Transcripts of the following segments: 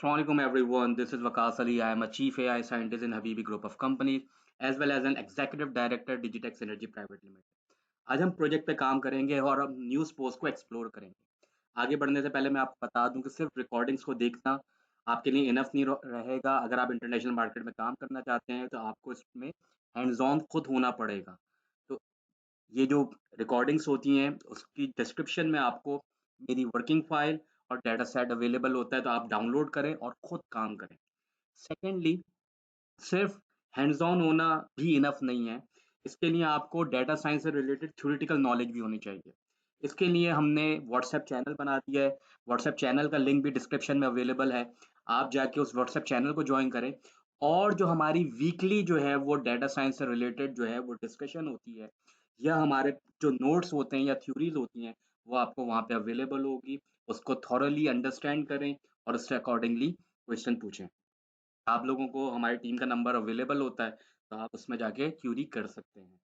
Assalamualaikum everyone. This is Waqas Ali. I am a chief AI scientist in Habibi Group of Companies as well as an executive director Digitex Energy Private Limited. आज हम project पे काम करेंगे और हम news post को explore करेंगे। आगे बढ़ने से पहले मैं आपको बता दूं कि सिर्फ रिकॉर्डिंग्स को देखना आपके लिए इनफ नहीं रहेगा। अगर आप इंटरनेशनल मार्केट में काम करना चाहते हैं तो आपको इसमें हैंड्स ऑन खुद होना पड़ेगा। तो ये जो रिकॉर्डिंग्स होती हैं उसकी डिस्क्रिप्शन में आपको मेरी वर्किंग फाइल और डाटा सेट अवेलेबल होता है, तो आप डाउनलोड करें और खुद काम करें। सेकेंडली, सिर्फ हैंड्स ऑन होना भी इनफ नहीं है। इसके लिए आपको डाटा साइंस से रिलेटेड थ्योरेटिकल नॉलेज भी होनी चाहिए। इसके लिए हमने व्हाट्सएप चैनल बना दिया है। व्हाट्सएप चैनल का लिंक भी डिस्क्रिप्शन में अवेलेबल है। आप जाके उस व्हाट्सएप चैनल को ज्वाइन करें और जो हमारी वीकली जो है वो डाटा साइंस से रिलेटेड जो है वो डिस्कशन होती है, या हमारे जो नोट्स होते हैं या थ्योरीज होती हैं, वो आपको वहाँ पे अवेलेबल होगी। उसको थॉरली अंडरस्टैंड करें और उससे अकॉर्डिंगली क्वेश्चन पूछें। आप लोगों को हमारी टीम का नंबर अवेलेबल होता है, तो आप उसमें जाके क्यूरी कर सकते हैं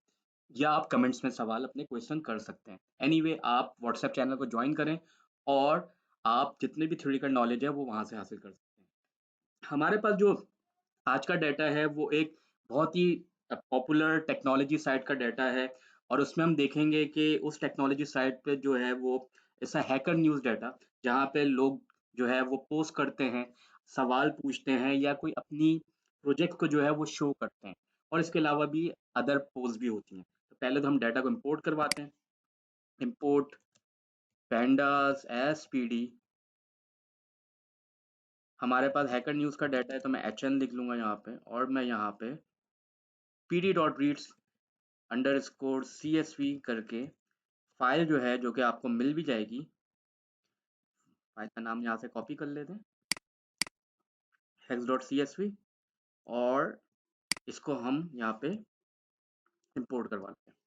या आप कमेंट्स में सवाल अपने क्वेश्चन कर सकते हैं। एनीवे, आप व्हाट्सएप चैनल को ज्वाइन करें और आप जितने भी थ्योरेटिकल नॉलेज है वो वहाँ से हासिल कर सकते हैं। हमारे पास जो आज का डाटा है वो एक बहुत ही पॉपुलर टेक्नोलॉजी साइट का डाटा है, और उसमें हम देखेंगे कि उस टेक्नोलॉजी साइट पे जो है वो ऐसा हैकर न्यूज़ डाटा, जहाँ पे लोग जो है वो पोस्ट करते हैं, सवाल पूछते हैं या कोई अपनी प्रोजेक्ट को जो है वो शो करते हैं, और इसके अलावा भी अदर पोस्ट भी होती हैं। तो पहले तो हम डाटा को इंपोर्ट करवाते हैं। Import pandas S P D. हमारे पास हैकर न्यूज़ का डाटा है, तो मैं एच एन लिख लूंगा यहाँ पे, और मैं यहाँ पे P D dot reads underscore CSV करके फाइल जो है, जो कि आपको मिल भी जाएगी, फाइल का नाम यहाँ से कॉपी कर लेते हैं, hex.csv, और इसको हम यहाँ पे इंपोर्ट करवा लेते हैं।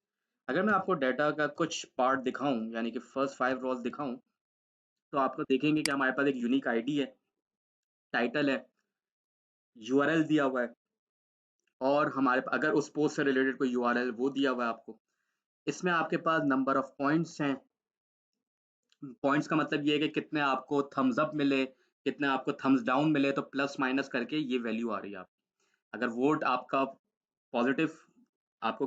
अगर मैं आपको डाटा का कुछ पार्ट दिखाऊं, यानी कि फर्स्ट 5 रॉज दिखाऊं, तो आपको देखेंगे कि हमारे पास एक यूनिक आईडी है, टाइटल है, यूआरएल दिया हुआ है, और हमारे अगर उस पोस्ट से रिलेटेड कोई यूआरएल वो दिया हुआ है आपको। इसमें आपके पास नंबर ऑफ पॉइंट्स हैं। पॉइंट्स का मतलब ये है कि कितने आपको थम्स अप मिले, कितने आपको थम्स डाउन मिले, तो प्लस माइनस करके ये वैल्यू आ रही है आपकी। अगर वोट आपका पॉजिटिव आपको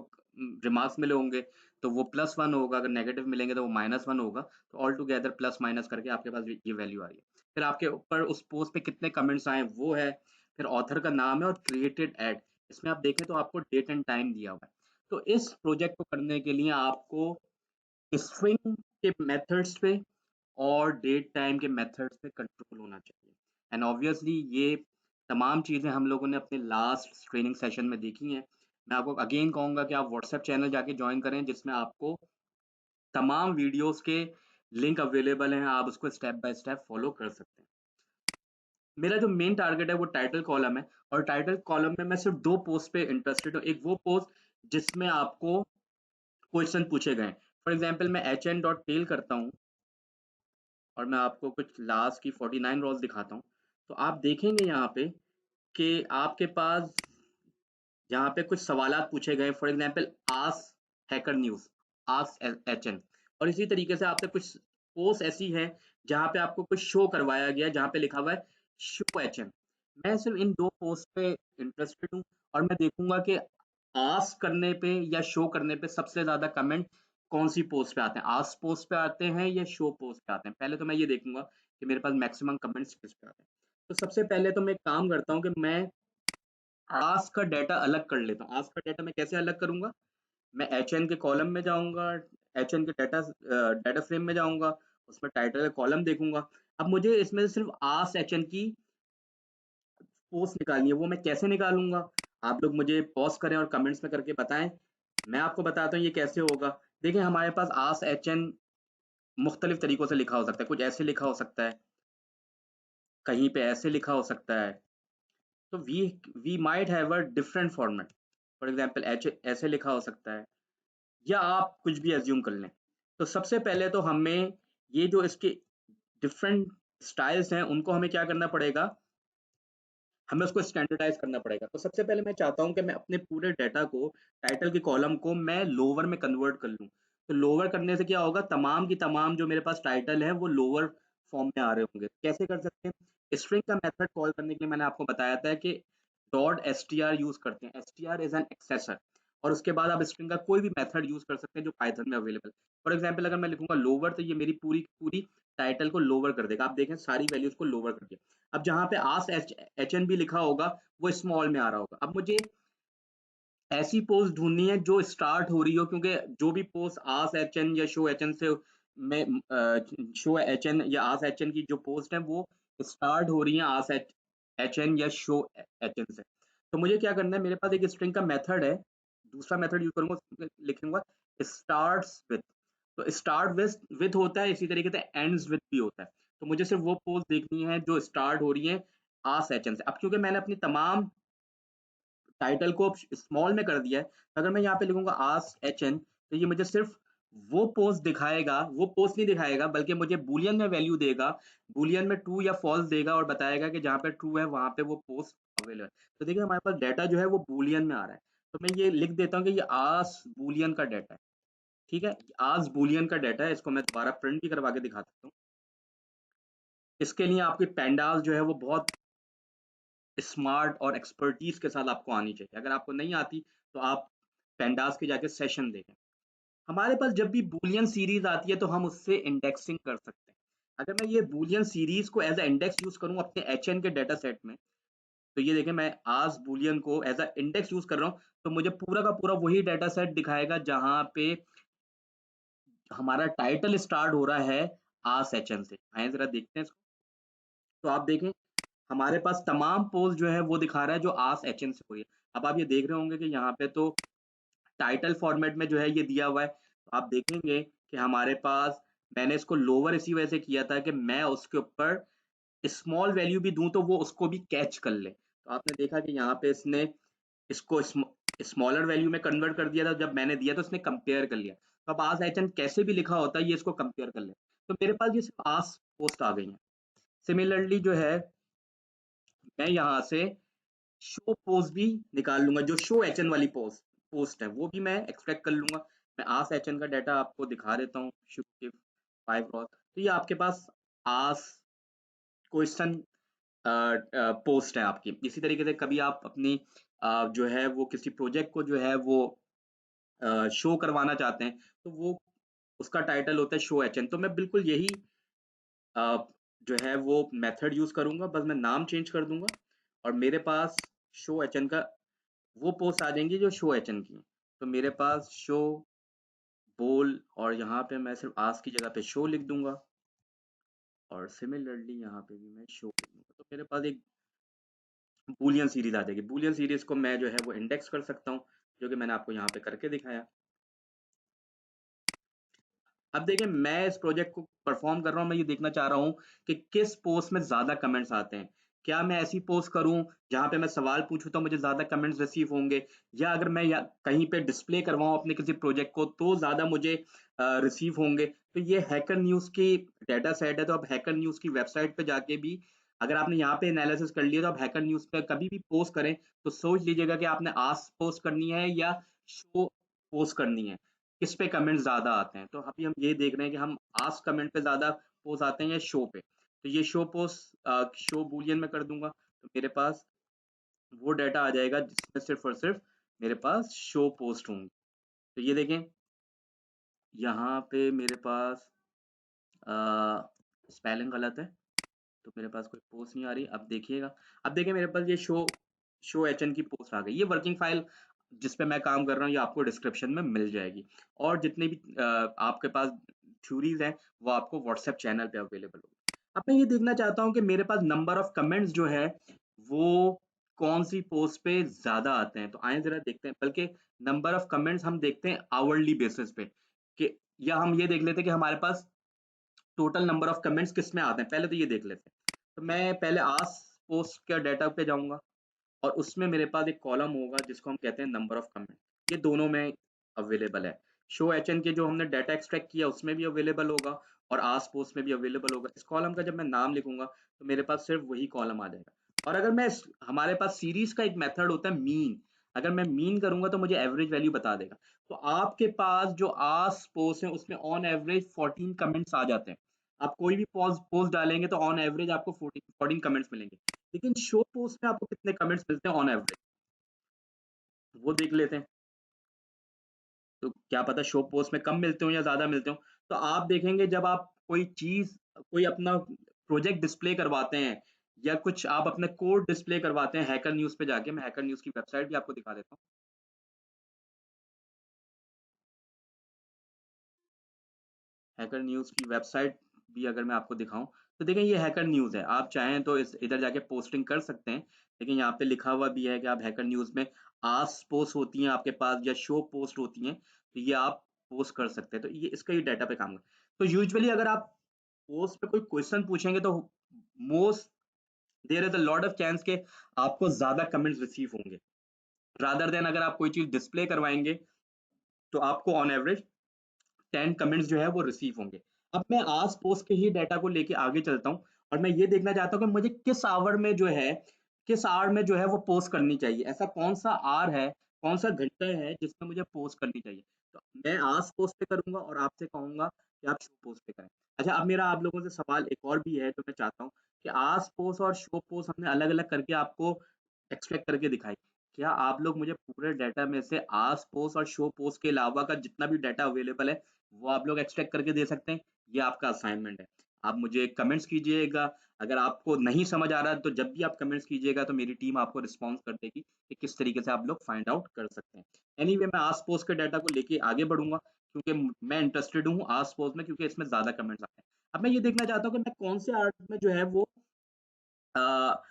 रिमार्क्स मिले होंगे तो वो +1 होगा, अगर नेगेटिव मिलेंगे तो वो -1 होगा। तो ऑल टुगेदर प्लस माइनस करके आपके पास ये वैल्यू आ रही है। फिर आपके ऊपर उस पोस्ट पे कितने कमेंट्स आए वो है, फिर ऑथर का नाम है और क्रिएटेड एड। इसमें आप देखें तो आपको डेट एंड टाइम दिया हुआ है। तो इस प्रोजेक्ट को करने के लिए आपको स्ट्रिंग के मेथड्स पे और डेट टाइम के मेथड्स पे कंट्रोल होना चाहिए। एंड ऑब्वियसली ये तमाम चीज़ें हम लोगों ने अपने लास्ट ट्रेनिंग सेशन में देखी हैं। मैं आपको अगेन कहूँगा कि आप व्हाट्सएप चैनल जाके ज्वाइन करें, जिसमें आपको तमाम वीडियोस के लिंक अवेलेबल हैं, आप उसको स्टेप बाय स्टेप फॉलो कर सकते हैं। मेरा जो मेन टारगेट है वो टाइटल कॉलम है, और टाइटल कॉलम में मैं सिर्फ 2 पोस्ट पे इंटरेस्टेड हूँ। एक वो पोस्ट जिसमें आपको क्वेश्चन पूछे गए। फॉर एग्जाम्पल, मैं hn.tail करता हूँ और मैं आपको कुछ लास्ट की 49 रॉल्स दिखाता हूँ। तो आप देखेंगे यहाँ पे कि आपके पास यहाँ पे कुछ सवालात पूछे गए। For example, ask hacker news, ask HN, और इसी तरीके से आपसे कुछ पोस्ट ऐसी है जहाँ पे आपको कुछ शो करवाया गया है, जहाँ पे लिखा हुआ है शो एचएन। मैं सिर्फ इन 2 पोस्ट पे इंटरेस्टेड हूँ, और मैं देखूंगा कि आस्क करने पे या शो करने पे सबसे ज्यादा कमेंट कौन सी पोस्ट पे आते हैं, आस्क पोस्ट पे आते हैं या शो पोस्ट पे आते हैं। पहले तो मैं ये देखूंगा कि मेरे पास मैक्सिमम कमेंट्स किस पे आते हैं। तो सबसे पहले तो मैं एक काम करता हूँ कि मैं आस्क का डाटा अलग कर लेता हूँ। आस्क का डाटा मैं कैसे अलग करूंगा? मैं एचएन के कॉलम में जाऊंगा, एचएन के डाटा फ्रेम में जाऊंगा, उसमें टाइटल का कॉलम देखूंगा। अब मुझे इसमें से सिर्फ आस्क एचएन की पोस्ट निकालनी है। वो मैं कैसे निकालूंगा? आप लोग मुझे पॉज करें और कमेंट्स में करके बताएं, मैं आपको बताता हूँ ये कैसे होगा। देखिए, हमारे पास आस्क एचएन मुख्तलिफ तरीकों से लिखा हो सकता है। कुछ ऐसे लिखा हो सकता है, कहीं पे ऐसे लिखा हो सकता है। तो we might have a different format. For example, H ऐसे लिखा हो सकता है, या आप कुछ भी एज्यूम कर लें। तो सबसे पहले तो हमें ये जो इसके डिफरेंट स्टाइल्स हैं उनको हमें क्या करना पड़ेगा, हमें उसको स्टैंडर्डाइज करना पड़ेगा। तो सबसे पहले मैं चाहता हूं कि मैं अपने पूरे डाटा को, टाइटल के कॉलम को मैं लोअर में कन्वर्ट कर लूं। तो लोअर करने से क्या होगा, तमाम की तमाम जो मेरे पास टाइटल है वो लोअर फॉर्म में आ रहे होंगे। कैसे कर सकते हैं? स्ट्रिंग का मेथड कॉल करने के लिए मैंने आपको बताया था कि डॉट str यूज करते हैं। str इज एन एक्सेसर, और उसके बाद आप स्ट्रिंग का कोई भी मेथड यूज कर सकते हैं जो पाइथन में अवेलेबल। फॉर एग्जांपल अगर मैं लिखूंगा लोअर, तो ये मेरी पूरी की पूरी टाइटल को लोअर कर देगा। आप देखें सारी वैल्यूज को लोअर कर दिया। अब जहां पे आस्क एच एन भी लिखा होगा वो स्मॉल में आ रहा होगा। अब मुझे ऐसी पोस्ट ढूंढनी है जो स्टार्ट हो रही हो, क्योंकि जो भी पोस्ट आस एच एन या शो एच एन से में शो एच एन या आस एच एन की जो पोस्ट है वो स्टार्ट हो रही है आस एच एन या शो एच एन से। तो मुझे क्या करना है, मेरे पास एक स्ट्रिंग का मेथड है, दूसरा मेथड यूज करूंगा, उसमें लिखूंगा स्टार्ट्स विथ। तो स्टार्ट विथ होता है, इसी तरीके से एंड्स विथ भी होता है। तो मुझे सिर्फ वो पोस्ट देखनी है जो स्टार्ट हो रही है आस एच एन से। अब क्योंकि मैंने अपनी तमाम टाइटल को स्मॉल में कर दिया है, तो अगर मैं यहाँ पे लिखूंगा आस्क एच एन, तो ये मुझे सिर्फ वो पोस्ट दिखाएगा, वो पोस्ट नहीं दिखाएगा, बल्कि मुझे बूलियन में वैल्यू देगा। बूलियन में ट्रू या फॉल्स देगा और बताएगा कि जहाँ पे ट्रू है वहां पे वो पोस्ट अवेलेबल है। तो देखिए हमारे पास डाटा जो है वो बूलियन में आ रहा है। तो मैं ये लिख देता हूँ कि ये आस बूलियन का डाटा है। ठीक है, आज बूलियन का डाटा है, इसको मैं दोबारा प्रिंट भी करवा के दिखा सकता हूँ। इसके लिए आपकी पेंडास जो है वो बहुत स्मार्ट और एक्सपर्टीज के साथ आपको आनी चाहिए। अगर आपको नहीं आती तो आप पेंडास के जाके सेशन देखें। हमारे पास जब भी बूलियन सीरीज आती है तो हम उससे इंडेक्सिंग कर सकते हैं। अगर मैं ये बूलियन सीरीज को एज अ इंडेक्स यूज करूं अपने एच एन के डाटा सेट में, तो ये देखें मैं आज बूलियन को एज अ इंडेक्स यूज कर रहा हूँ, तो मुझे पूरा का पूरा वही डाटा सेट दिखाएगा जहां पे हमारा टाइटल स्टार्ट हो रहा है आस एच एन से। आए जरा देखते हैं इसको। तो आप देखें हमारे पास तमाम पोस्ट जो है वो दिखा रहा है जो आस एच एन से हुई है। अब आप ये देख रहे होंगे कि यहाँ पे तो टाइटल फॉर्मेट में जो है ये दिया हुआ है। तो आप देखेंगे कि हमारे पास, मैंने इसको लोअर इसी वजह से किया था कि मैं उसके ऊपर स्मॉल वैल्यू भी दूं तो वो उसको भी कैच कर ले। तो आपने देखा कि यहाँ पे इसने इसको स्मॉलर वैल्यू में कन्वर्ट कर दिया था, जब मैंने दिया तो इसने कंपेयर कर लिया। तो अब आज एच एन कैसे भी लिखा होता है ये इसको कंपेयर कर ले। तो मेरे पास ये सिर्फ आस पोस्ट आ गई है। सिमिलरली जो है मैं यहाँ से शो पोस्ट भी निकाल लूंगा, जो शो एचएन वाली पोस्ट है वो भी मैं एक्सट्रैक्ट कर लूंगा। मैं आस एचएन का डाटा आपको दिखा देता हूँ, शुरू के 5 रॉ। तो ये आपके पास आस क्वेश्चन पोस्ट है आपकी। इसी तरीके से कभी आप अपनी जो है वो किसी प्रोजेक्ट को जो है वो शो करवाना चाहते हैं, तो वो उसका टाइटल होता है शो एचएन। तो मैं बिल्कुल यही अ, जो है वो मेथड यूज करूंगा, बस मैं नाम चेंज कर दूंगा और मेरे पास शो एचएन का वो पोस्ट आ जाएंगी जो शो एचएन की हैं। तो मेरे पास शो बोल, और यहाँ पे मैं सिर्फ आस्क की जगह पे शो लिख दूंगा, और सिमिलरली यहाँ पे भी मैं शो लिख दूंगा। तो मेरे पास एक बूलियन सीरीज आ जाएगी। बूलियन सीरीज को मैं जो है वो इंडेक्स कर सकता हूँ, जो कि मैंने आपको यहाँ पे करके दिखाया। अब देखिए मैं इस प्रोजेक्ट को परफॉर्म कर रहा हूँ, मैं ये देखना चाह रहा हूँ कि किस पोस्ट में ज्यादा कमेंट्स आते हैं। क्या मैं ऐसी पोस्ट करूं जहां पे मैं सवाल पूछूं तो मुझे ज्यादा कमेंट्स रिसीव होंगे, या अगर मैं या कहीं पे डिस्प्ले करवाऊं अपने किसी प्रोजेक्ट को तो ज्यादा मुझे रिसीव होंगे। तो ये हैकर न्यूज की डाटा सेट है। तो आप हैकर न्यूज की वेबसाइट पे जाके भी अगर आपने यहाँ पे एनालिसिस कर लिया, तो आप हैकर न्यूज पे कभी भी पोस्ट करें तो सोच लीजिएगा कि आपने आस्क पोस्ट करनी है या शो पोस्ट करनी है, किस पे कमेंट ज्यादा आते हैं। तो अभी हम ये देख रहे हैं कि हम आस्क कमेंट पे ज्यादा पोस्ट आते हैं या शो पे। तो ये शो पोस्ट शो बूलियन में कर दूंगा, तो मेरे पास वो डाटा आ जाएगा जिसमें सिर्फ और सिर्फ मेरे पास शो पोस्ट होंगे। तो ये देखें यहाँ पे मेरे पास स्पेलिंग गलत है, तो मेरे पास कोई पोस्ट नहीं आ रही। अब देखिएगा, अब देखिए मेरे पास ये शो एचएन की पोस्ट आ गई। ये वर्किंग फाइल जिस पे मैं काम कर रहा हूँ ये आपको डिस्क्रिप्शन में मिल जाएगी, और जितने भी आपके पास थ्योरीज हैं वो आपको व्हाट्सएप चैनल पे अवेलेबल होगी। अब मैं ये देखना चाहता हूँ कि मेरे पास नंबर ऑफ कमेंट्स जो है वो कौन सी पोस्ट पे ज्यादा आते हैं। तो आए जरा देखते हैं, बल्कि नंबर ऑफ कमेंट्स हम देखते हैं आवरली बेसिस पे, कि या हम ये देख लेते हैं कि हमारे पास टोटल नंबर ऑफ कमेंट्स किस में आते हैं। पहले तो ये देख लेते हैं। तो मैं पहले आस पोस्ट के डाटा पे जाऊंगा, और उसमें मेरे पास एक कॉलम होगा जिसको हम कहते हैं नंबर ऑफ कमेंट। ये दोनों में अवेलेबल है। शो एचएन के जो हमने डाटा एक्सट्रैक्ट किया उसमें भी अवेलेबल होगा, और आस पोस्ट में भी अवेलेबल होगा। इस कॉलम का जब मैं नाम लिखूंगा तो मेरे पास सिर्फ वही कॉलम आ जाएगा। और अगर मैं हमारे पास सीरीज का एक मेथड होता है मीन, अगर मैं मीन करूंगा तो मुझे एवरेज वैल्यू बता देगा। तो आपके पास जो आस पोस्ट है उसमें ऑन एवरेज 14 कमेंट्स आ जाते हैं। आप कोई भी पोस्ट डालेंगे तो ऑन एवरेज आपको 14 कमेंट्स मिलेंगे। लेकिन शो पोस्ट में आपको कितने कमेंट्स मिलते हैं ऑन एवरेज, वो देख लेते हैं। तो क्या पता शो पोस्ट में कम मिलते हो या ज़्यादा मिलते हो। तो आप देखेंगे जब आप कोई चीज़, कोई अपना प्रोजेक्ट डिस्प्ले करवाते हैं या कुछ आप अपने कोड डिस्प्ले करवाते हैं हैकर न्यूज़ पे जाके, मैं हैकर न्यूज़ की वेबसाइट भी आपको दिखा देता हूँ। हैकर न्यूज़ की वेबसाइट भी अगर मैं आपको दिखाऊँ, तो देखें ये हैकर न्यूज़ है। आप चाहें तो इस इधर जाके पोस्टिंग कर सकते हैं, लेकिन यहाँ पे लिखा हुआ भी है कि आप हैकर न्यूज़ में आस्क पोस्ट होती हैं आपके पास या शो पोस्ट होती हैं, तो ये आप पोस्ट कर सकते हैं। तो ये इसका ये डाटा पे काम है। तो यूजुअली अगर आप पोस्ट पे कोई क्वेश्चन पूछेंगे तो most there is a lot of chance के आपको ज़्यादा कमेंट्स रिसीव होंगे। रादर देन अगर आप कोई चीज़ डिस्प्ले करवाएँगे, तो आपको ऑन एवरेज 10 कमेंट्स जो है वो रिसीव होंगे। अब मैं आस पोस्ट के ही डाटा को लेके आगे चलता हूँ और मैं ये देखना चाहता हूँ कि मुझे किस आवर में जो है, किस आवर में जो है वो पोस्ट करनी चाहिए। ऐसा कौन-सा आवर है, कौन-सा घंटा है जिसमें मुझे पोस्ट करनी चाहिए। तो मैं आस्क पोस्ट पे करूँगा और आपसे कहूँगा कि आप शो पोस्ट पे करें। अच्छा, अब मेरा आप लोगों से सवाल एक और भी है, जो मैं चाहता हूँ कि आस्क पोस्ट और शो पोस्ट हमने अलग-अलग करके आपको एक्सट्रैक्ट करके दिखाई। क्या आप लोग मुझे पूरे डाटा में से आस्क पोस्ट और शो पोस्ट के अलावा का जितना भी डाटा अवेलेबल है, वो आप लोग एक्सट्रैक्ट करके दे सकते हैं? ये आपका असाइनमेंट है। आप मुझे कमेंट्स कीजिएगा, अगर आपको नहीं समझ आ रहा है तो जब भी आप कमेंट्स कीजिएगा तो मेरी टीम आपको रिस्पॉन्स कर देगी कि किस तरीके से आप लोग फाइंड आउट कर सकते हैं। एनीवे मैं आस्क पोस्ट के डाटा को लेके आगे बढ़ूँगा, क्योंकि मैं इंटरेस्टेड हूँ आस्क पोस्ट में, क्योंकि इसमें ज़्यादा कमेंट्स आते हैं। अब मैं ये देखना चाहता हूँ कि मैं कौन से आर्ट में जो है वो अ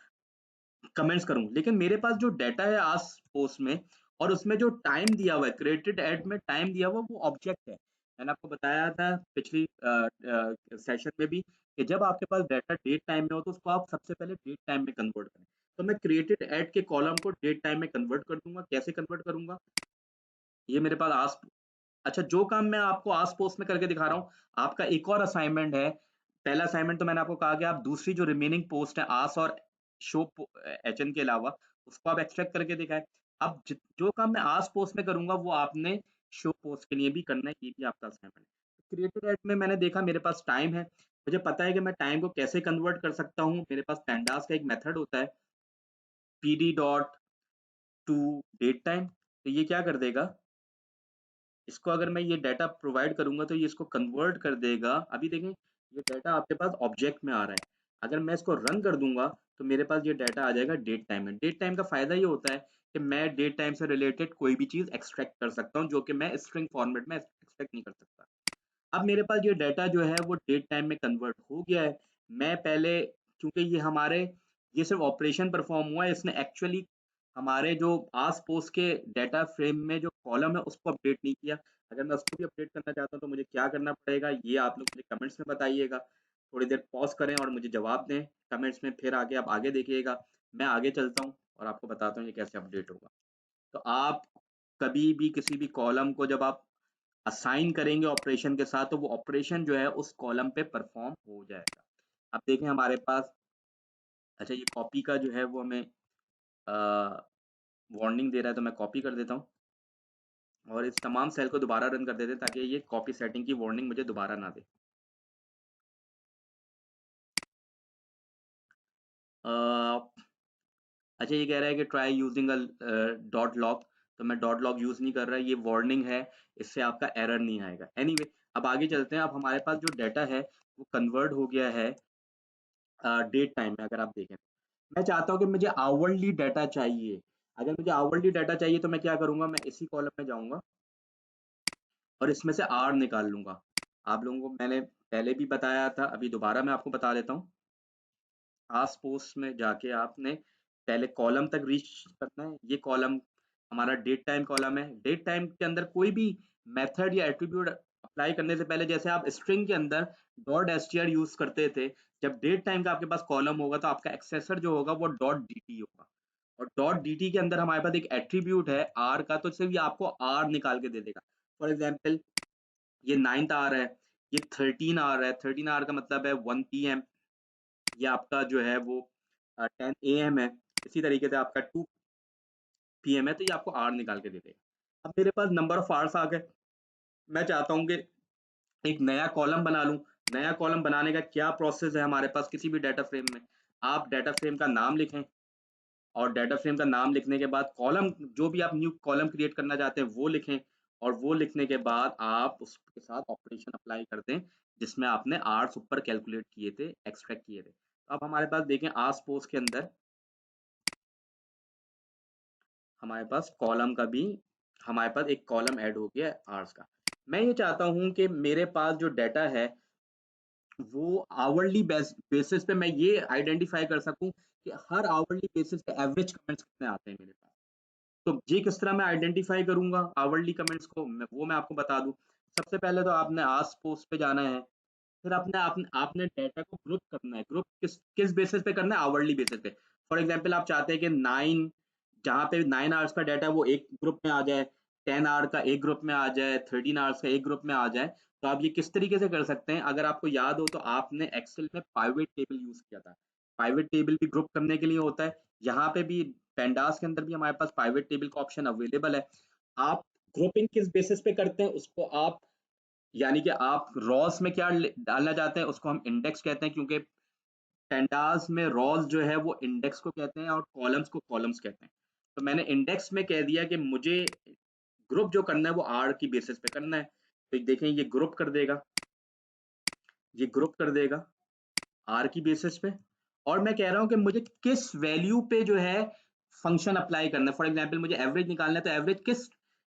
कमेंट्स करूँ। लेकिन मेरे पास जो डाटा है आस्क पोस्ट में और उसमें जो टाइम दिया हुआ है, क्रिएटेड एड में टाइम दिया हुआ है, वो ऑब्जेक्ट है। मैंने आपको बताया था पिछली सेशन में भी कि जब आपके पास डाटा डेट टाइम में हो तो उसको आप सबसे पहले डेट टाइम में कन्वर्ट करें। तो मैं क्रिएटेड एड के कॉलम को डेट टाइम में कन्वर्ट कर दूँगा। कैसे कन्वर्ट करूँगा? ये मेरे पास आस्क अच्छा, जो काम मैं आपको आस पोस्ट में करके दिखा रहा हूँ, आपका एक और असाइनमेंट है। पहला असाइनमेंट तो मैंने आपको कहा कि आप दूसरी जो रिमेनिंग पोस्ट है आस और एचएन के अलावा, उसको आप एक्सट्रैक्ट करके दिखाएँ। अब जो काम मैं आस पोस्ट में करूँगा वो आपने शो पोस्ट के लिए भी करना है, ये भी आपका असाइनमेंट है। क्रिएटेड एड में मैंने देखा मेरे पास टाइम है, मुझे पता है कि मैं टाइम को कैसे कन्वर्ट कर सकता हूँ। मेरे पास पैंडास का एक मेथड होता है, pd dot to date time, तो ये क्या कर देगा, इसको अगर मैं ये डाटा प्रोवाइड करूँगा तो ये इसको कन्वर्ट कर देगा। अभी देखें, ये डाटा आपके पास ऑब्जेक्ट में आ रहा है। अगर मैं इसको रन कर दूँगा तो मेरे पास ये डाटा आ जाएगा डेट टाइम में। डेट टाइम का फ़ायदा ये होता है कि मैं डेट टाइम से रिलेटेड कोई भी चीज़ एक्सट्रैक्ट कर सकता हूँ, जो कि मैं स्ट्रिंग फॉर्मेट में एक्सट्रैक्ट नहीं कर सकता। अब मेरे पास ये डाटा जो है वो डेट टाइम में कन्वर्ट हो गया है। मैं पहले, क्योंकि ये सिर्फ़ ऑपरेशन परफ़ॉर्म हुआ है, इसने एक्चुअली हमारे जो आस-पोस के डाटा फ्रेम में जो कॉलम है उसको अपडेट नहीं किया। अगर मैं उसको भी अपडेट करना चाहता हूँ तो मुझे क्या करना पड़ेगा, ये आप लोग मुझे कमेंट्स में बताइएगा। थोड़ी देर पॉज़ करें और मुझे जवाब दें कमेंट्स में, फिर आगे आप आगे देखिएगा। मैं आगे चलता हूँ और आपको बताता हूँ ये कैसे अपडेट होगा। तो आप कभी भी किसी भी कॉलम को जब आप असाइन करेंगे ऑपरेशन के साथ, तो वो ऑपरेशन जो है उस कॉलम पे परफॉर्म हो जाएगा। अब देखें हमारे पास, अच्छा ये कॉपी का जो है वो हमें वार्निंग दे रहा है, तो मैं कॉपी कर देता हूँ और इस तमाम सेल को दोबारा रन कर देते हैं ताकि ये कॉपी सेटिंग की वार्निंग मुझे दोबारा ना दे। अ, अच्छा ये कह रहा है कि ट्राई यूजिंग डॉट लॉग, तो मैं डॉट लॉग यूज़ नहीं कर रहा, ये वार्निंग है, इससे आपका एरर नहीं आएगा। एनीवे अब आगे चलते हैं। अब हमारे पास जो डाटा है वो कन्वर्ट हो गया है डेट टाइम में, अगर आप देखें। मैं चाहता हूँ कि मुझे आवरली डाटा चाहिए। अगर मुझे आवरली डाटा चाहिए तो मैं क्या करूँगा, मैं इसी कॉलम में जाऊँगा और इसमें से आर निकाल लूँगा। आप लोगों को मैंने पहले भी बताया था, अभी दोबारा मैं आपको बता देता हूँ। आस पोस्ट में जाके आपने पहले कॉलम तक रीच करना है। ये कॉलम हमारा डेट टाइम कॉलम है। डेट टाइम के अंदर कोई भी मेथड या एट्रीब्यूट अप्लाई करने से पहले, जैसे आप स्ट्रिंग के अंदर डॉट एसटीआर यूज़ करते थे, जब डेट टाइम का आपके पास कॉलम होगा तो आपका एक्सेसर जो होगा वो डॉट डीटी होगा। और डॉट डीटी के अंदर हमारे पास एक एट्रीब्यूट है आर का, तो सिर्फ़ ये आपको आर निकाल के दे देगा। फॉर एग्ज़ाम्पल ये 9th आवर है, ये 13 आवर है, 13 आवर का मतलब है 1 पीएम। ये आपका जो है वो 10 एएम है। इसी तरीके से आपका 2 पीएम है, तो ये आपको आवर निकाल के दे देगा। अब मेरे पास नंबर ऑफ आवर्स आ गए। मैं चाहता हूँ कि एक नया कॉलम बना लूँ, नया कॉलम बनाने का क्या प्रोसेस है हमारे पास किसी भी डाटा फ्रेम में? आप डाटा फ्रेम का नाम लिखें, और डाटा फ्रेम का नाम लिखने के बाद कॉलम, जो भी आप न्यू कॉलम क्रिएट करना चाहते हैं वो लिखें, और वो लिखने के बाद आप उसके साथ ऑपरेशन अप्लाई कर दें जिसमें आपने आर्स ऊपर कैलकुलेट किए थे, एक्सट्रैक्ट किए थे। तो अब हमारे पास देखें आर्स पोस्ट के अंदर हमारे पास कॉलम का भी, हमारे पास एक कॉलम ऐड हो गया है आर्स का। मैं ये चाहता हूं कि मेरे पास जो डाटा है वो आवरली बेसिस पे मैं ये आइडेंटिफाई कर सकूं कि हर आवरली बेसिस पे एवरेज कमेंट्स कितने आते हैं मेरे पास। तो ये किस तरह मैं आइडेंटिफाई करूंगा आवरली कमेंट्स को, वो मैं आपको बता दूं। सबसे पहले तो आपने आस्क पोस्ट पे जाना है, फिर आपने आपने आपने डाटा को ग्रुप करना है। ग्रुप किस किस बेसिस पे करना है? आवरली बेसिस पे। फॉर एग्जांपल आप चाहते हैं कि 9, जहाँ पे 9 आवर्स का डाटा वो एक ग्रुप में आ जाए, 10 आवर का एक ग्रुप में आ जाए, 13 आवर्स का एक ग्रुप में आ जाए। तो आप ये किस तरीके से कर सकते हैं? अगर आपको याद हो तो आपने एक्सेल में पाइवेट टेबल यूज किया था। पाइवेट टेबल भी ग्रुप करने के लिए होता है। यहाँ पे भी पेंडास के अंदर भी हमारे पास पाइवेट टेबल का ऑप्शन अवेलेबल है। आप ग्रुपिंग किस बेसिस पे करते हैं उसको आप, यानी कि आप रॉस में क्या डालना चाहते हैं उसको हम इंडेक्स कहते हैं, क्योंकि पेंडास में रॉस जो है वो इंडेक्स को कहते हैं और कॉलम्स को कॉलम्स कहते हैं। तो मैंने इंडेक्स में कह दिया कि मुझे ग्रुप जो करना है वो आर की बेसिस पे करना है। तो देखें ये ग्रुप कर देगा, ये ग्रुप कर देगा आर की बेसिस पे। और मैं कह रहा हूं कि मुझे किस वैल्यू पे जो है फंक्शन अप्लाई करना है। फॉर एग्जांपल मुझे एवरेज निकालना है, तो एवरेज किस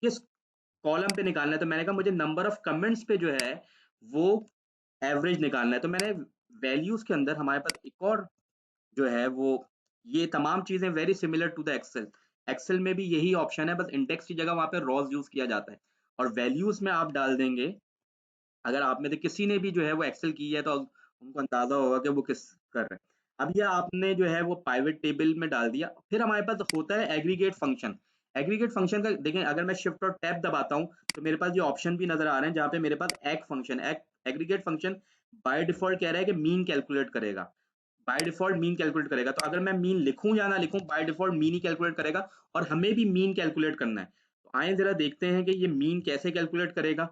किस कॉलम पे निकालना है? तो मैंने कहा मुझे नंबर ऑफ कमेंट्स पे जो है वो एवरेज निकालना है। तो मैंने वैल्यूज के अंदर हमारे पास एक और जो है वो, ये तमाम चीजें very similar to the Excel. Excel में भी यही ऑप्शन है, बस इंडेक्स की जगह वहां पे रॉज यूज किया जाता है। और वैल्यूज में आप डाल देंगे, अगर आप में से किसी ने भी जो है वो एक्सेल की है तो उनको अंदाजा होगा कि वो किस कर रहे हैं। अब ये आपने जो है वो पाइवेट टेबल में डाल दिया। फिर हमारे पास होता है एग्रीगेट फंक्शन। एग्रीगेट फंक्शन का देखें, अगर मैं शिफ्ट और टैब दबाता हूं तो मेरे पास ये ऑप्शन भी नजर आ रहे हैं जहां पे मेरे पास agg function, aggregate function by default कह रहा है कि मीन कैलकुलेट करेगा। बाय डिफॉल्ट मीन कैलकुलेट करेगा, तो अगर मैं मीन लिखूं या ना लिखूं बाय डिफॉल्ट मीन ही कैलकुलेट करेगा। और हमें भी मीन कैलकुलेट करना है। तो आए जरा देखते हैं कि ये मीन कैसे कैलकुलेट करेगा।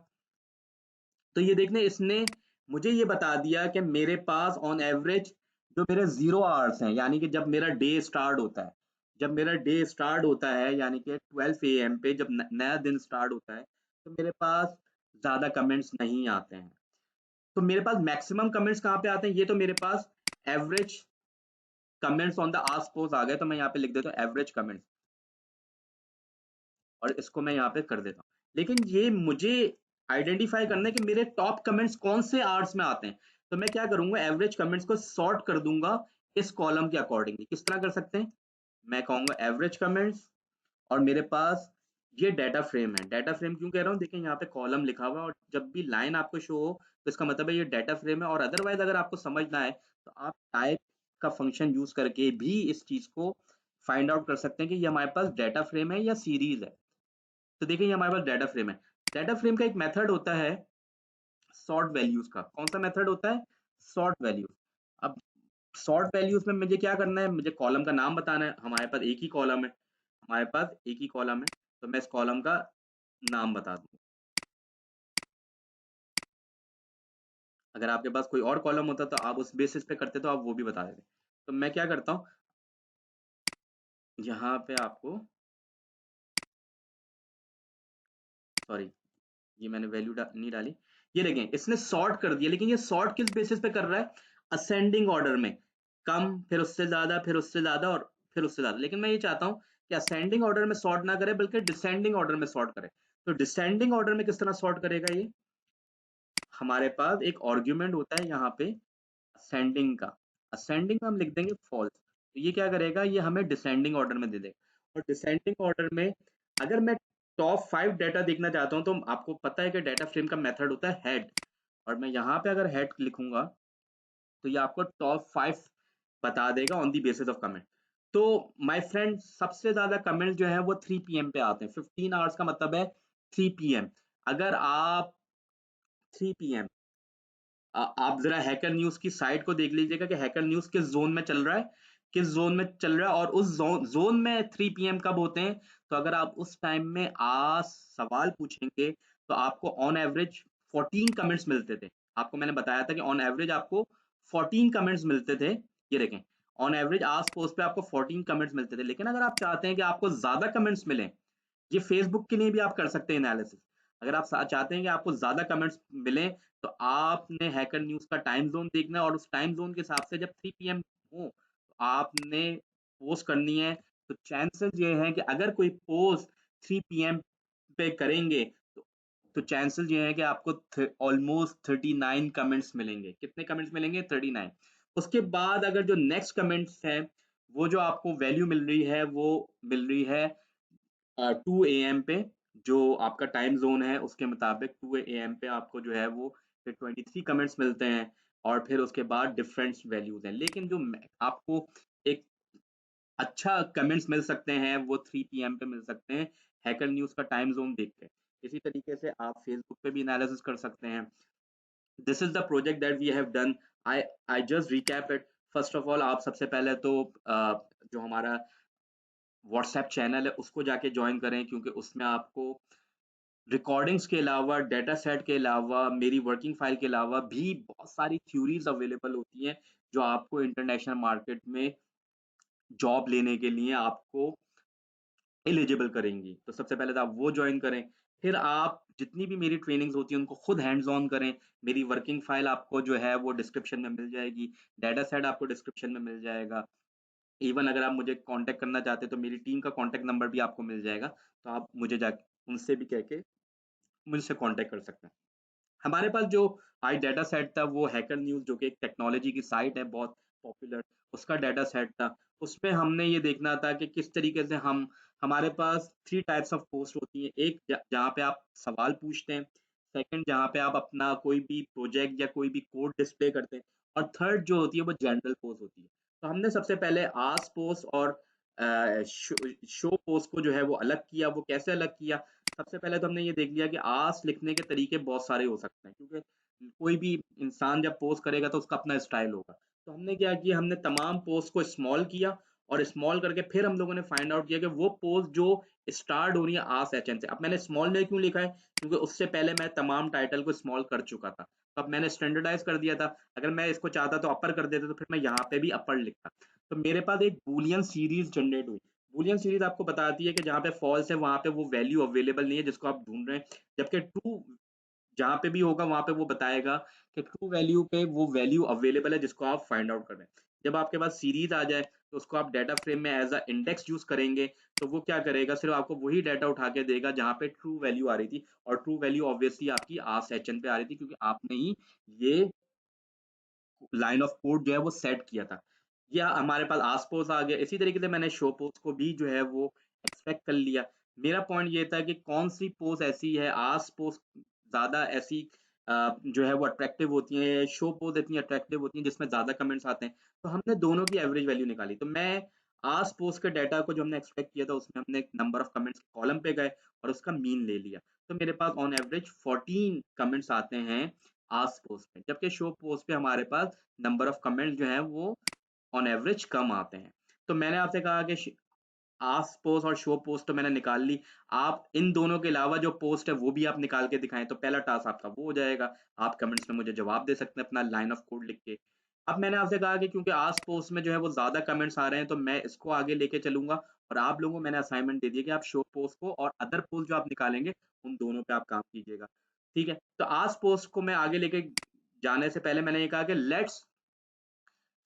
तो ये देखने इसने मुझे ये बता दिया कि मेरे पास ऑन एवरेज जो मेरे 0 आवर्स हैं, यानी कि जब मेरा डे स्टार्ट होता है, जब मेरा डे स्टार्ट होता है यानी कि 12 AM पे जब नया दिन स्टार्ट होता है, तो मेरे पास ज्यादा कमेंट्स नहीं आते हैं। तो मेरे पास मैक्सिमम कमेंट्स कहाँ पे आते हैं? ये तो मेरे पास average comments on the ask post आ गए। तो मैं यहाँ पे लिख देता हूँ एवरेज कमेंट्स, और इसको मैं यहाँ पे कर देता हूँ। लेकिन ये मुझे आइडेंटिफाई करना है कि मेरे टॉप कमेंट्स कौन से आवर्स में आते हैं। तो मैं क्या करूंगा, एवरेज कमेंट्स को सॉर्ट कर दूंगा इस कॉलम के अकॉर्डिंगली। किस तरह कर सकते हैं? मैं कहूंगा एवरेज कमेंट्स, और मेरे पास ये डाटा फ्रेम है। डाटा फ्रेम क्यों कह रहा हूँ? देखिए यहाँ पे कॉलम लिखा हुआ है, और जब भी लाइन आपको शो हो तो इसका मतलब है ये डाटा फ्रेम है। और अदरवाइज अगर आपको समझना है तो आप टाइप का फंक्शन यूज करके भी इस चीज को फाइंड आउट कर सकते हैं कि ये हमारे पास डाटा फ्रेम है या सीरीज है। तो देखिए ये हमारे पास डाटा फ्रेम है। डाटा फ्रेम का एक मेथड होता है सॉर्ट वैल्यूज का। कौन सा मेथड होता है? Sort values. अब सॉर्ट वैल्यूज में मुझे क्या करना है? मुझे कॉलम का नाम बताना है। हमारे पास एक ही कॉलम है, हमारे पास एक ही कॉलम है। तो मैं इस कॉलम का नाम बता दूं। अगर आपके पास कोई और कॉलम होता तो आप उस बेसिस पे करते तो आप वो भी बता देते। तो मैं क्या करता हूँ, यहाँ पे आपको, सॉरी ये मैंने वैल्यू नहीं डाली। ये देखें इसने सॉर्ट कर दिया, लेकिन ये सॉर्ट किस बेसिस पे कर रहा है? असेंडिंग ऑर्डर में, कम फिर उससे ज्यादा फिर उससे ज्यादा और फिर उससे ज्यादा। लेकिन मैं ये चाहता हूँ कि असेंडिंग ऑर्डर में सॉर्ट ना करे बल्कि डिसेंडिंग ऑर्डर में सॉर्ट करे। तो डिसेंडिंग ऑर्डर में किस तरह सॉर्ट करेगा ये? हमारे पास एक आर्ग्यूमेंट होता है यहाँ पे असेंडिंग का। असेंडिंग में हम लिख देंगे फॉल्स। तो ये क्या करेगा, ये हमें डिसेंडिंग ऑर्डर में दे देगा। और डिसेंडिंग ऑर्डर में अगर मैं टॉप 5 डाटा देखना चाहता हूँ, तो आपको पता है कि डाटा फ्रेम का मेथड होता है हेड। और मैं यहाँ पे अगर हेड लिखूंगा तो ये आपको टॉप 5 बता देगा on the basis of comment. तो माय फ्रेंड सबसे ज्यादा कमेंट जो है वो 3 PM पे आते हैं। 15 आवर्स का मतलब है 3 PM। अगर आप 3 PM, आप जरा हैकर न्यूज की साइट को देख लीजिएगा कि हैकर न्यूज किस जोन में चल रहा है, किस जोन में चल रहा है, और उस जोन में 3 PM कब होते हैं। तो अगर आप उस टाइम में सवाल पूछेंगे तो आपको ऑन एवरेज 14 कमेंट्स मिलते थे। आपको मैंने बताया था कि ऑन एवरेज आपको 14 कमेंट्स मिलते थे। ये देखें, ऑन एवरेज आस्क पोस्ट पे आपको 14 कमेंट्स मिलते थे। लेकिन अगर आप चाहते हैं कि आपको ज़्यादा कमेंट्स मिलें, ये फेसबुक के लिए भी आप कर सकते हैं एनालिसिस। अगर आप चाहते हैं कि आपको ज्यादा कमेंट्स मिलें, तो आपने हैकर न्यूज का टाइम जोन देखना है, और उस टाइम जोन के हिसाब से जब 3 PM हो तो आपने पोस्ट करनी है। तो चांसेस ये हैं कि अगर कोई पोस्ट 3 PM पे करेंगे, तो चांसेस ये हैं कि आपको ऑलमोस्ट 39 कमेंट्स मिलेंगे। कितने कमेंट्स मिलेंगे? 39। उसके बाद अगर जो नेक्स्ट कमेंट्स हैं, वो जो आपको वैल्यू मिल रही है, वो मिल रही है 2 AM पे, जो आपका टाइम जोन है उसके मुताबिक 2 AM पे आपको जो है वो फिर 23 कमेंट्स मिलते हैं, और फिर उसके बाद डिफरेंट वैल्यूज हैं। लेकिन जो आपको एक अच्छा कमेंट्स मिल सकते हैं वो 3 PM पे मिल सकते हैं, हैकर न्यूज का टाइम जोन देख के। इसी तरीके से आप फेसबुक पे भी एनालिसिस कर सकते हैं। This is the project that we have done. I I just recap it. First of all, आप सबसे पहले तो जो हमारा व्हाट्सएप चैनल है उसको जाके ज्वाइन करें, क्योंकि उसमें आपको रिकॉर्डिंग्स के अलावा, डेटा सेट के अलावा, मेरी वर्किंग फाइल के अलावा भी बहुत सारी थ्योरीज अवेलेबल होती हैं, जो आपको इंटरनेशनल मार्केट में जॉब लेने के लिए आपको एलिजिबल करेंगी। तो सबसे पहले तो आप वो ज्वाइन करें। फिर आप जितनी भी मेरी ट्रेनिंग्स होती हैं उनको खुद हैंड्स ऑन करें। मेरी वर्किंग फाइल आपको जो है वो डिस्क्रिप्शन में मिल जाएगी, डेटा सेट आपको डिस्क्रिप्शन में मिल जाएगा। इवन अगर आप मुझे कांटेक्ट करना चाहते हैं तो मेरी टीम का कांटेक्ट नंबर भी आपको मिल जाएगा, तो आप मुझे जाके उनसे भी कह के मुझसे कांटेक्ट कर सकते हैं। हमारे पास जो आई डेटा सेट था वो हैकर न्यूज़, जो कि एक टेक्नोलॉजी की साइट है बहुत पॉपुलर, उसका डेटा सेट था। उसमें हमने ये देखना था कि किस तरीके से हम, हमारे पास 3 टाइप्स ऑफ पोस्ट होती हैं। एक जहाँ पे आप सवाल पूछते हैं, सेकंड जहाँ पे आप अपना कोई भी प्रोजेक्ट या कोई भी कोड डिस्प्ले करते हैं, और थर्ड जो होती है वो जनरल पोस्ट होती है। तो हमने सबसे पहले आस्क पोस्ट और शो पोस्ट को जो है वो अलग किया। वो कैसे अलग किया? सबसे पहले तो हमने ये देख लिया कि आस्क लिखने के तरीके बहुत सारे हो सकते हैं, क्योंकि कोई भी इंसान जब पोस्ट करेगा तो उसका अपना स्टाइल होगा। तो हमने क्या किया, हमने तमाम पोस्ट को स्मॉल किया, और स्मॉल करके फिर हम लोगों ने फाइंड आउट किया कि वो पोस्ट जो स्टार्ट हो रही है आस्क एचएन से। अब मैंने स्मॉल में क्यों लिखा है? क्योंकि उससे पहले मैं तमाम टाइटल को स्मॉल कर चुका था, तो अब मैंने स्टैंडर्डाइज कर दिया था। अगर मैं इसको चाहता तो अपर कर देता, तो फिर मैं यहाँ पे भी अपर लिखता। तो मेरे पास एक बूलियन सीरीज जनरेट हुई। बूलियन सीरीज आपको बताती है कि जहाँ पे फॉल्स है वहां पे वो वैल्यू अवेलेबल नहीं है जिसको आप ढूंढ रहे हैं, जबकि ट्रू जहाँ पे भी होगा वहां पे वो बताएगा कि ट्रू वैल्यू पे वो वैल्यू अवेलेबल है जिसको आप फाइंड आउट कर रहे हैं। जब आपके पास सीरीज आ जाए तो उसको आप डाटा फ्रेम में एज अ इंडेक्स यूज करेंगे, तो वो क्या करेगा, सिर्फ आपको वही डाटा उठा के देगा जहाँ पे ट्रू वैल्यू आ रही थी, और ट्रू वैल्यू ऑब्वियसली आपकी आस्क एचएन पे आ रही थी, क्योंकि आपने ही ये लाइन ऑफ कोड जो है वो सेट किया था। या हमारे पास आस्क पोस्ट आ गया। इसी तरीके से मैंने शो पोस्ट को भी जो है वो एक्सपेक्ट कर लिया। मेरा पॉइंट ये था कि कौन सी पोस्ट ऐसी है, आस्क पोस्ट ज्यादा ऐसी जो है वो अट्रैक्टिव होती है, शो पोस्ट इतनी अट्रैक्टिव होती है जिसमें ज्यादा कमेंट्स आते हैं। तो हमने दोनों की एवरेज वैल्यू निकाली। तो मैं आस्क पोस्ट के डाटा को जो हमने एक्सपेक्ट किया था उसमें हमने नंबर ऑफ कमेंट्स कॉलम पे गए और उसका मीन ले लिया। तो मेरे पास ऑन एवरेज 14 कमेंट्स आते हैं आस्क पोस्ट में, जबकि शो पोस्ट पे हमारे पास नंबर ऑफ कमेंट जो है वो ऑन एवरेज कम आते हैं। तो मैंने आपसे कहा कि आस्क पोस्ट और शो पोस्ट तो मैंने निकाल ली। आप इन दोनों के अलावा जो पोस्ट है वो भी आप निकाल के दिखाएं, तो पहला टास्क आपका वो हो जाएगा। आप कमेंट्स में मुझे जवाब दे सकते हैं अपना लाइन ऑफ कोड लिख के। अब मैंने आपसे कहा कि क्योंकि आस्क पोस्ट में जो है वो ज्यादा कमेंट्स आ रहे हैं, तो मैं इसको आगे लेके चलूंगा, और आप लोगों को मैंने असाइनमेंट दे दिया कि आप शो पोस्ट को और अदर पोस्ट जो आप निकालेंगे उन दोनों पे आप काम कीजिएगा। ठीक है, तो आस्क पोस्ट को मैं आगे लेके जाने से पहले मैंने ये कहा कि लेट्स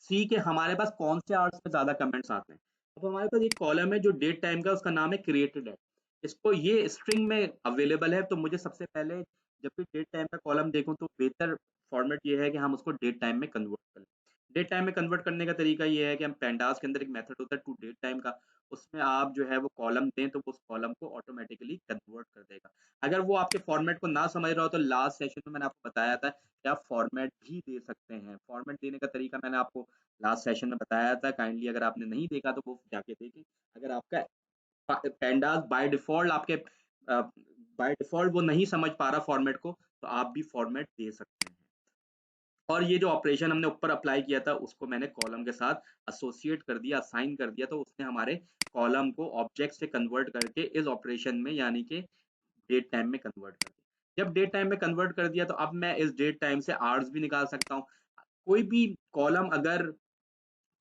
सी के हमारे पास कौन से आवर्स में ज्यादा कमेंट्स आते हैं। अब हमारे पास एक कॉलम है जो डेट टाइम का, उसका नाम है क्रिएटेड है। इसको ये स्ट्रिंग में अवेलेबल है, तो मुझे सबसे पहले जब भी डेट टाइम का कॉलम देखूं तो बेहतर फॉर्मेट ये है कि हम उसको डेट टाइम में कन्वर्ट करें। डेट टाइम में कन्वर्ट करने का तरीका ये है कि हम पेंडास के अंदर एक मेथड होता है टू डेट टाइम का, उसमें आप जो है वो कॉलम दें तो वो उस कॉलम को ऑटोमेटिकली कन्वर्ट कर देगा। अगर वो आपके फॉर्मेट को ना समझ रहा हो तो लास्ट सेशन में मैंने आपको बताया था कि आप फॉर्मेट भी दे सकते हैं। फॉर्मेट देने का तरीका मैंने आपको लास्ट सेशन में बताया था, काइंडली अगर आपने नहीं देखा तो वो जाके देखें। अगर आपका पेंडास बाय डिफॉल्ट वो नहीं समझ पा रहा फॉर्मेट को, तो आप भी फॉर्मेट दे सकते हैं। और ये जो ऑपरेशन हमने ऊपर अप्लाई किया था उसको मैंने कॉलम के साथ एसोसिएट कर दिया, असाइन कर दिया, तो उसने हमारे कॉलम को ऑब्जेक्ट से कन्वर्ट करके इस ऑपरेशन में यानी कि डेट टाइम में कन्वर्ट कर दिया। जब डेट टाइम में कन्वर्ट कर दिया तो अब मैं इस डेट टाइम से आवर्स भी निकाल सकता हूँ। कोई भी कॉलम अगर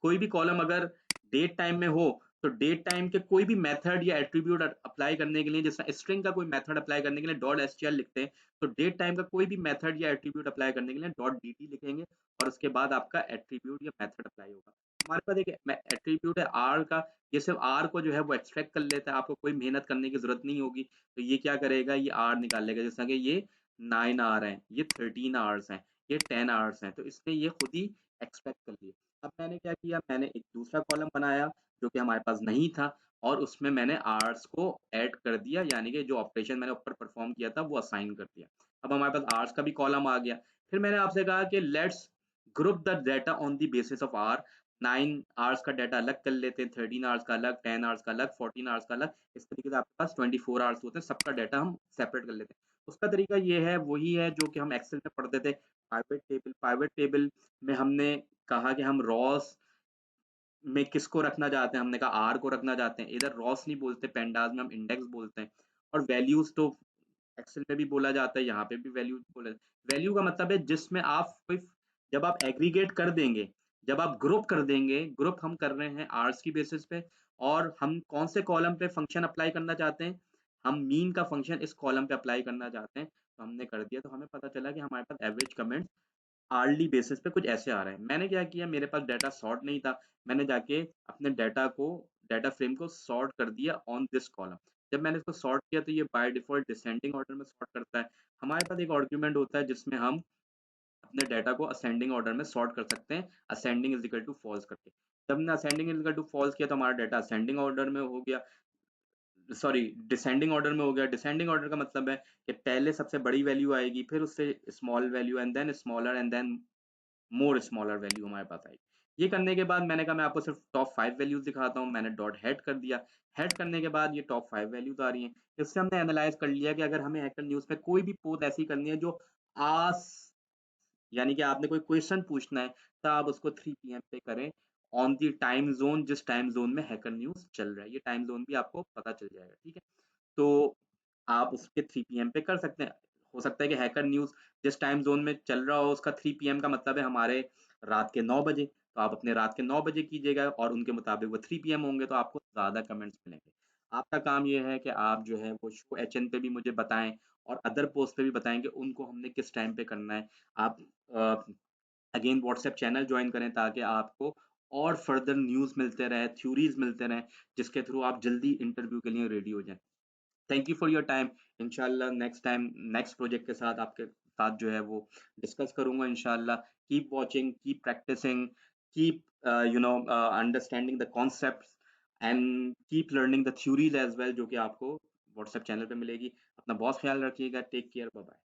कोई भी कॉलम अगर डेट टाइम में हो, तो डेट टाइम के कोई भी मेथड या एट्रीब्यूट अप्लाई करने के लिए, जैसे स्ट्रिंग का कोई मेथड अप्लाई करने के लिए डॉट एसटीआर लिखते हैं, तो डेट टाइम का कोई भी मेथड या एट्रीब्यूट अप्लाई करने के लिए डॉट dt लिखेंगे और उसके बाद आपका एट्रीब्यूट या मेथड अप्लाई होगा। हमारे पास एक एट्रीब्यूट है आर का, ये सिर्फ आर को जो है वो एक्सट्रैक्ट कर लेता है, आपको कोई मेहनत करने की जरूरत नहीं होगी। तो ये क्या करेगा, ये आर निकाल लेगा, जैसा कि ये 9 आवर है, ये 13 आवर्स हैं, ये 10 आवर्स हैं, तो इसने ये खुद ही एक्सपेक्ट कर लिया। अब मैंने क्या किया, मैंने एक दूसरा कॉलम बनाया जो कि हमारे पास नहीं था, और उसमें मैंने आवर्स को ऐड कर दिया, यानी कि जो ऑपरेशन मैंने ऊपर परफॉर्म किया था वो असाइन कर दिया। अब हमारे पास आवर्स का भी कॉलम आ गया। फिर मैंने आपसे कहा कि let's group the data on the basis of hour. 9 hours का डाटा अलग कर लेते हैं, 13 आवर्स का अलग, 10 आवर्स का अलग, 14 आवर्स का अलग, इस तरीके से आपके पास 24 आवर्स होते हैं, सबका डाटा हम सेपरेट कर लेते हैं। उसका तरीका ये है, वही है जो कि हम एक्सेल में पढ़ते थे, पाइवेट टेबल में हमने कहा कि हम रॉस में किसको रखना चाहते हैं, हमने कहा आर को रखना चाहते हैं। इधर रॉस नहीं बोलते, पेंडास में हम इंडेक्स बोलते हैं। और वैल्यूज तो एक्सेल में भी बोला जाता है, यहाँ पे भी वैल्यू बोला। वैल्यू का मतलब है जिसमें आप कोई, जब आप एग्रीगेट कर देंगे, जब आप ग्रुप कर देंगे, ग्रुप हम कर रहे हैं आर्स की बेसिस पे, और हम कौन से कॉलम पे फंक्शन अप्लाई करना चाहते हैं, हम मीन का फंक्शन इस कॉलम पे अप्लाई करना चाहते हैं, तो हमने कर दिया, तो हमें पता चला कि हमारे पास एवरेज कमेंट आर्ली बेसिस पे कुछ ऐसे आ रहे हैं। मैंने क्या किया, मेरे पास डाटा सॉर्ट नहीं था, मैंने जाके अपने डाटा फ्रेम को सॉर्ट कर दिया ऑन दिस कॉलम। जब मैंने इसको सॉर्ट किया तो ये बाय डिफॉल्ट डिसेंडिंग ऑर्डर में सॉर्ट करता है। हमारे पास एक आर्गुमेंट होता है जिसमें हम अपने डाटा को असेंडिंग ऑर्डर में सॉर्ट कर सकते हैं, ascending is equal to false करके। जब हमने ascending is equal to false किया तो हमारा डाटा असेंडिंग ऑर्डर में हो गया, सॉरी डिसेंडिंग ऑर्डर में हो गया। डिसेंडिंग ऑर्डर का मतलब है कि पहले सबसे बड़ी वैल्यू आएगी, फिर उससे small value, and then smaller, and then more smaller value हमारे पास आएगी। ये करने के बाद मैंने कहा मैं आपको सिर्फ टॉप 5 वैल्यूज दिखाता हूँ, मैंने डॉट हेड कर दिया। हेड करने के बाद ये टॉप 5 वैल्यूज आ रही हैं। इससे हमने एनालाइज कर लिया कि अगर हमें हैकर न्यूज़ पे कोई भी पोस्ट ऐसी करनी है जो आस, यानी कि आपने कोई क्वेश्चन पूछना है, तो आप उसको 3 PM पे करें, ऑन द टाइम जोन, जिस टाइम जोन में हैकर न्यूज़ चल रहा है, ये टाइम जोन भी आपको पता चल जाएगा, ठीक है? तो आप उसके 3 PM पे कर सकते हैं। हो सकता है कि हैकर न्यूज़ जिस टाइम ज़ोन में चल रहा हो, उसका 3 PM का मतलब है हमारे रात के 9 बजे, तो आप अपने रात के 9 बजे कीजिएगा और उनके मुताबिक वो 3 PM होंगे, तो आपको ज़्यादा कमेंट्स मिलेंगे। आपका काम ये है कि आप जो है वो शो एचएन पे भी मुझे बताएँ और अदर पोस्ट पे भी बताएँ कि उनको हमने किस टाइम पे करना है। आप अगेन व्हाट्सएप चैनल जॉइन करें ताकि आपको और फर्दर न्यूज़ मिलते रहें, थ्योरीज़ मिलते रहें, जिसके थ्रू आप जल्दी इंटरव्यू के लिए रेडी हो जाएँ। Thank you for your time. इंशाल्लाह नेक्स्ट टाइम नेक्स्ट प्रोजेक्ट के साथ आपके साथ जो है वो डिस्कस करूंगा इंशाल्लाह। Keep watching, keep practicing, keep understanding the concepts, and keep learning the theories as well, जो कि आपको व्हाट्सएप चैनल पे मिलेगी। अपना बहुत ख्याल रखिएगा। Take care, bye bye.